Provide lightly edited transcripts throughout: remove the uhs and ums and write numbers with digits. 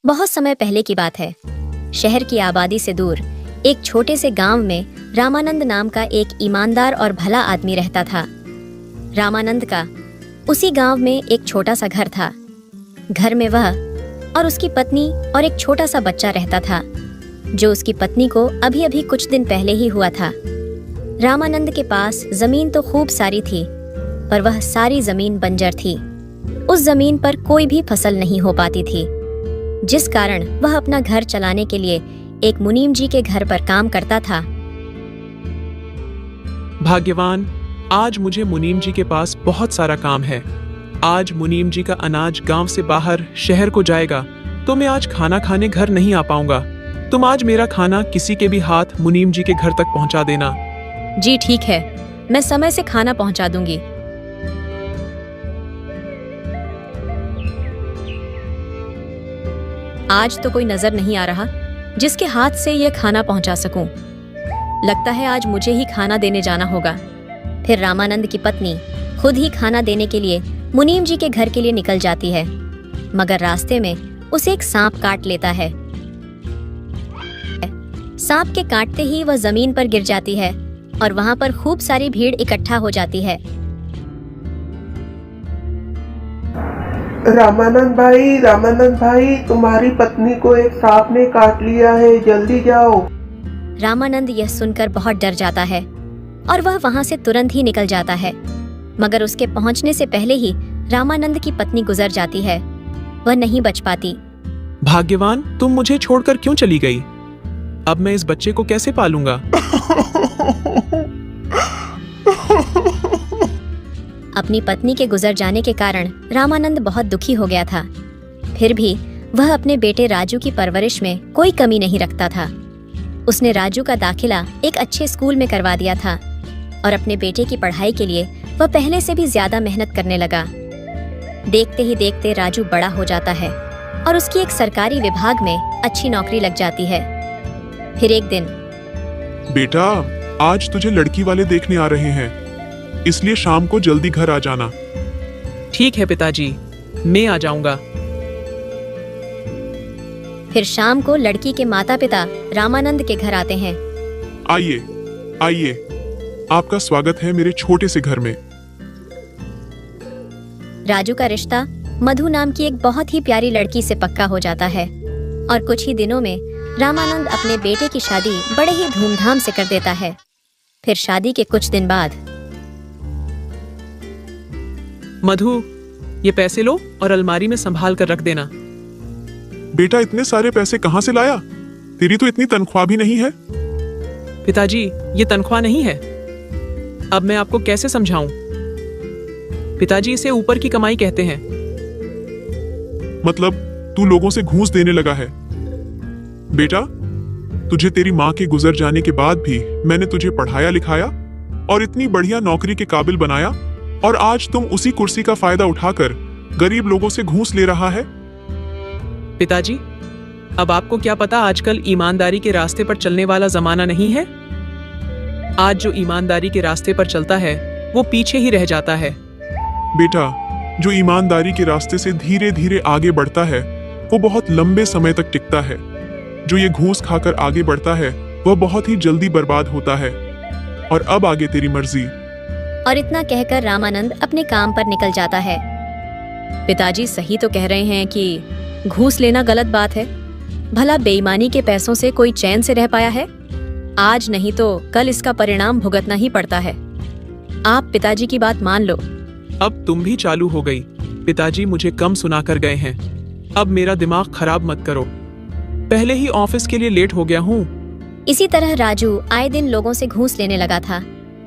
बहुत समय पहले की बात है। शहर की आबादी से दूर एक छोटे से गांव में रामानंद नाम का एक ईमानदार और भला आदमी रहता था। रामानंद का उसी गांव में एक छोटा सा घर था। घर में वह और उसकी पत्नी और एक छोटा सा बच्चा रहता था, जो उसकी पत्नी को अभी अभी कुछ दिन पहले ही हुआ था। रामानंद के पास जमीन तो खूब सारी थी, पर वह सारी जमीन बंजर थी। उस जमीन पर कोई भी फसल नहीं हो पाती थी, जिस कारण वह अपना घर चलाने के लिए एक मुनीम जी के घर पर काम करता था। भाग्यवान, आज मुझे मुनीम जी के पास बहुत सारा काम है। आज मुनीम जी का अनाज गांव से बाहर शहर को जाएगा, तो मैं आज खाना खाने घर नहीं आ पाऊंगा। तुम आज मेरा खाना किसी के भी हाथ मुनीम जी के घर तक पहुंचा देना। जी ठीक है, मैं समय से खाना पहुंचा दूंगी। आज तो कोई नजर नहीं आ रहा जिसके हाथ से यह खाना पहुंचा सकूं। लगता है आज मुझे ही खाना देने जाना होगा। फिर रामानंद की पत्नी खुद ही खाना देने के लिए मुनीम जी के घर के लिए निकल जाती है, मगर रास्ते में उसे एक सांप काट लेता है। सांप के काटते ही वह जमीन पर गिर जाती है और वहां पर खूब सारी भीड़ इकट्ठा हो जाती है। रामानंद भाई, तुम्हारी पत्नी को एक सांप ने काट लिया है, जल्दी जाओ। रामानंद यह सुनकर बहुत डर जाता है और वह वहां से तुरंत ही निकल जाता है, मगर उसके पहुंचने से पहले ही रामानंद की पत्नी गुजर जाती है। वह नहीं बच पाती। भाग्यवान, तुम मुझे छोड़कर क्यों चली गई? अब मैं इस बच्चे को कैसे पालूंगा? अपनी पत्नी के गुजर जाने के कारण रामानंद बहुत दुखी हो गया था। फिर भी वह अपने बेटे राजू की परवरिश में कोई कमी नहीं रखता था। उसने राजू का दाखिला एक अच्छे स्कूल में करवा दिया था और अपने बेटे की पढ़ाई के लिए वह पहले से भी ज्यादा मेहनत करने लगा। देखते ही देखते राजू बड़ा हो जाता है और उसकी एक सरकारी विभाग में अच्छी नौकरी लग जाती है। फिर एक दिन, बेटा, आज तुझे लड़की वाले देखने आ रहे हैं, इसलिए शाम को जल्दी घर आ जाना। ठीक है पिताजी, मैं आ जाऊंगा। फिर शाम को लड़की के माता पिता रामानंद के घर आते हैं। आइए, आइए, आपका स्वागत है मेरे छोटे से घर में। राजू का रिश्ता मधु नाम की एक बहुत ही प्यारी लड़की से पक्का हो जाता है और कुछ ही दिनों में रामानंद अपने बेटे की शादी बड़े ही धूमधाम से कर देता है। फिर शादी के कुछ दिन बाद, मधु, ये पैसे लो और अलमारी में संभाल कर रख देना। बेटा, इतने सारे पैसे कहाँ से लाया? तेरी तो इतनी तनख्वाह भी नहीं है। पिताजी, ये तनख्वाह नहीं है। अब मैं आपको कैसे समझाऊं? पिताजी, इसे ऊपर की कमाई कहते हैं। मतलब तू लोगों से घूस देने लगा है? बेटा, तुझे तेरी माँ के गुजर जाने के बाद भी मैंने तुझे पढ़ाया लिखाया और इतनी बढ़िया नौकरी के काबिल बनाया, और आज तुम उसी कुर्सी का फायदा उठाकर गरीब लोगों से घूस ले रहा है। पिताजी, अब आपको क्या पता आजकल ईमानदारी के रास्ते पर चलने वाला जमाना नहीं है। आज जो ईमानदारी के रास्ते पर चलता है वो पीछे ही रह जाता है। बेटा, जो ईमानदारी के रास्ते से धीरे धीरे आगे बढ़ता है वो बहुत लंबे समय तक टिकता है। जो ये घूस खाकर आगे बढ़ता है वह बहुत ही जल्दी बर्बाद होता है। और अब आगे तेरी मर्जी। और इतना कहकर रामानंद अपने काम पर निकल जाता है। पिताजी सही तो कह रहे हैं कि घूस लेना गलत बात है। भला बेईमानी के पैसों से कोई चैन से रह पाया है? आज नहीं तो कल इसका परिणाम भुगतना ही पड़ता है। आप पिताजी की बात मान लो। अब तुम भी चालू हो गई। पिताजी मुझे कम सुना कर गए हैं, अब मेरा दिमाग खराब मत करो। पहले ही ऑफिस के लिए लेट हो गया हूँ। इसी तरह राजू आए दिन लोगों से घूस लेने लगा था।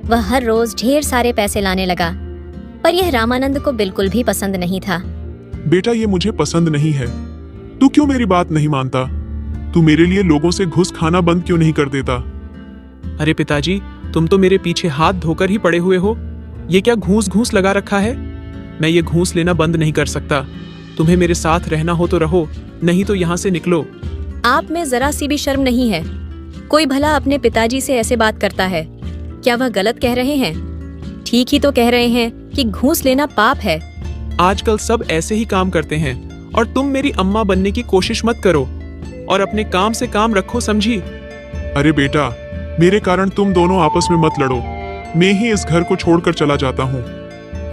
वह हर रोज ढेर सारे पैसे लाने लगा, पर यह रामानंद को बिल्कुल भी पसंद नहीं था। बेटा, ये मुझे पसंद नहीं है। तू क्यों मेरी बात नहीं मानता? तू मेरे लिए लोगों से घुस खाना बंद क्यों नहीं कर देता? अरे पिताजी, तुम तो मेरे पीछे हाथ धोकर ही पड़े हुए हो। ये क्या घूस घूस लगा रखा है? मैं ये घूस लेना बंद नहीं कर सकता। तुम्हें मेरे साथ रहना हो तो रहो, नहीं तो यहाँ से निकलो। आप में जरा सी भी शर्म नहीं है? कोई भला अपने पिताजी से ऐसे बात करता है? क्या वह गलत कह रहे हैं? ठीक ही तो कह रहे हैं कि घूस लेना पाप है। आजकल सब ऐसे ही काम करते हैं और तुम मेरी अम्मा बनने की कोशिश मत करो और अपने काम से काम रखो, समझी? अरे बेटा, मेरे कारण तुम दोनों आपस में मत लड़ो। मैं ही इस घर को छोड़कर चला जाता हूँ।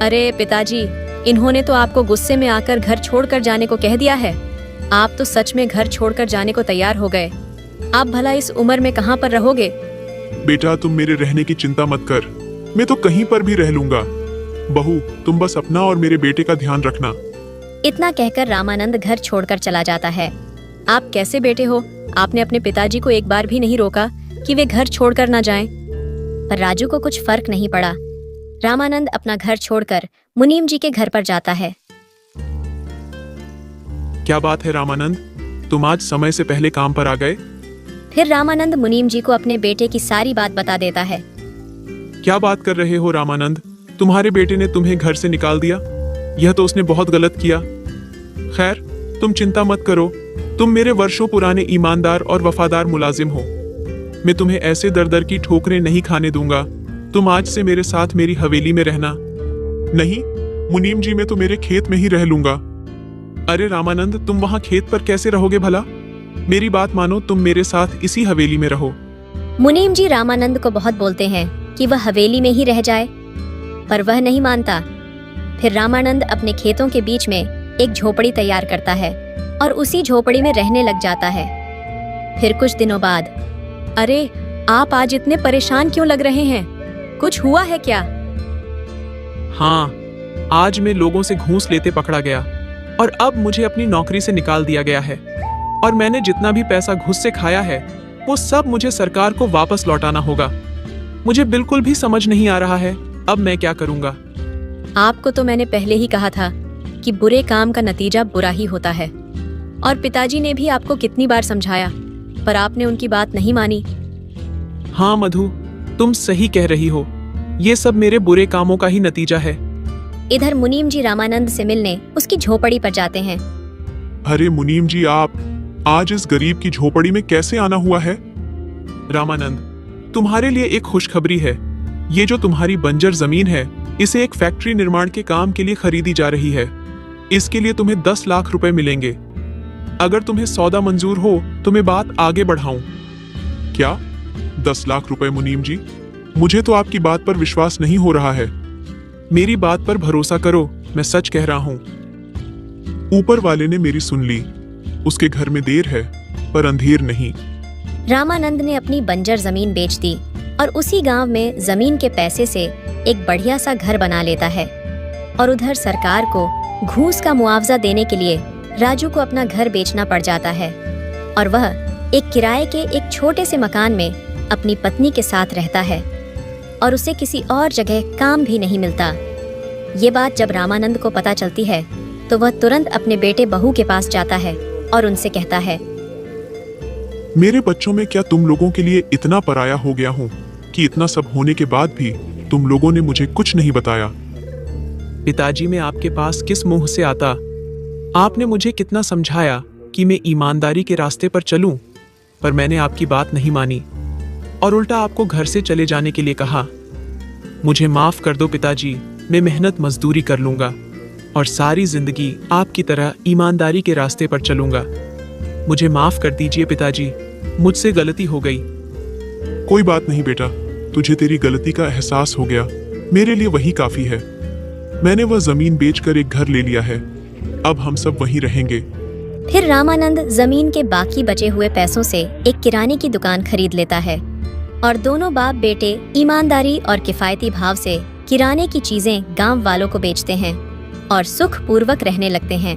अरे पिताजी, इन्होंने तो आपको गुस्से में आकर घर छोड़कर जाने को कह दिया है। आप तो सच में घर छोड़कर जाने को तैयार हो गए। आप भला इस उम्र में कहाँ पर रहोगे? बेटा, तुम मेरे रहने की चिंता मत कर, मैं तो कहीं पर भी रह लूंगा। बहू, तुम बस अपना और मेरे बेटे का ध्यान रखना। इतना कहकर रामानंद घर छोड़कर चला जाता है। आप कैसे बेटे हो? आपने अपने पिताजी को एक बार भी नहीं रोका कि वे घर छोड़कर ना जाएं। पर राजू को कुछ फर्क नहीं पड़ा। रामानंद अपना घर छोड़कर मुनीम जी के घर पर जाता है। क्या बात है रामानंद, तुम आज समय से पहले काम पर आ गए? फिर रामानंद मुनीम जी को अपने बेटे की सारी बात बता देता है। क्या बात कर रहे हो रामानंद? तुम्हारे बेटे ने तुम्हें घर से निकाल दिया? यह तो उसने बहुत गलत किया। खैर, तुम चिंता मत करो। तुम मेरे वर्षों पुराने ईमानदार और वफादार मुलाजिम हो। मैं तुम्हें ऐसे दर दर की ठोकरें नहीं खाने दूंगा। तुम आज से मेरे साथ मेरी हवेली में रहना। नहीं मुनीम जी, मैं तो मेरे खेत में ही रह लूंगा। अरे रामानंद, तुम वहाँ खेत पर कैसे रहोगे भला? मेरी बात मानो, तुम मेरे साथ इसी हवेली में रहो। मुनीम जी रामानंद को बहुत बोलते हैं कि वह हवेली में ही रह जाए, पर वह नहीं मानता। फिर रामानंद अपने खेतों के बीच में एक झोपड़ी तैयार करता है और उसी झोपड़ी में रहने लग जाता है। फिर कुछ दिनों बाद, अरे आप आज इतने परेशान क्यों लग रहे हैं? कुछ हुआ है क्या? हाँ, आज मैं लोगों से घूस लेते पकड़ा गया और अब मुझे अपनी नौकरी से निकाल दिया गया है। और मैंने जितना भी पैसा घुस से खाया है वो सब मुझे सरकार को वापस लौटाना होगा। मुझे बिल्कुल भी समझ नहीं आ रहा है अब मैं क्या करूंगा। आपको तो मैंने पहले ही कहा था कि बुरे काम का नतीजा बुरा ही होता है। और पिताजी ने भी आपको कितनी बार समझाया, पर आपने उनकी बात नहीं मानी। हाँ मधु, तुम सही कह रही हो। ये सब मेरे बुरे कामों का ही नतीजा है। इधर मुनीम जी रामानंद से मिलने उसकी झोपड़ी पर जाते हैं। अरे मुनीम जी, आप आज इस गरीब की झोपड़ी में कैसे आना हुआ है? रामानंद, तुम्हारे लिए एक खुशखबरी है। ये जो तुम्हारी बंजर जमीन है, इसे एक फैक्ट्री निर्माण के काम के लिए खरीदी जा रही है। इसके लिए तुम्हें 10 लाख रुपए मिलेंगे। अगर तुम्हें सौदा मंजूर हो तो मैं बात आगे बढ़ाऊं। क्या 10 लाख रुपए मुनीम जी? मुझे तो आपकी बात पर विश्वास नहीं हो रहा है। मेरी बात पर भरोसा करो, मैं सच कह रहा हूं। ऊपर वाले ने मेरी सुन ली। उसके घर में देर है पर अंधेर नहीं। रामानंद ने अपनी बंजर जमीन बेच दी और उसी गांव में जमीन के पैसे से एक बढ़िया सा घर बना लेता है। और उधर सरकार को घूस का मुआवजा देने के लिए राजू को अपना घर बेचना पड़ जाता है और वह एक किराए के एक छोटे से मकान में अपनी पत्नी के साथ रहता है और उसे किसी और जगह काम भी नहीं मिलता। ये बात जब रामानंद को पता चलती है तो वह तुरंत अपने बेटे बहू के पास जाता है और उनसे कहता है, मेरे बच्चों में क्या तुम लोगों के लिए इतना पराया हो गया हूँ कि इतना सब होने के बाद भी तुम लोगों ने मुझे कुछ नहीं बताया? पिताजी, मैं आपके पास किस मुंह से आता? आपने मुझे कितना समझाया कि मैं ईमानदारी के रास्ते पर चलूं, पर मैंने आपकी बात नहीं मानी और उल्टा आपको घर से चले जाने के लिए कहा। मुझे माफ कर दो पिताजी, मैं मेहनत मजदूरी कर लूंगा और सारी जिंदगी आपकी तरह ईमानदारी के रास्ते पर चलूंगा। मुझे माफ कर दीजिए पिताजी, मुझसे गलती हो गई। कोई बात नहीं बेटा, तुझे तेरी गलती का एहसास हो गया, मेरे लिए वही काफी है। मैंने वह जमीन बेचकर एक घर ले लिया है, अब हम सब वहीं रहेंगे। फिर रामानंद जमीन के बाकी बचे हुए पैसों से एक किराने की दुकान खरीद लेता है और दोनों बाप बेटे ईमानदारी और किफायती भाव से किराने की चीजें गांव वालों को बेचते हैं और सुख पूर्वक रहने लगते हैं।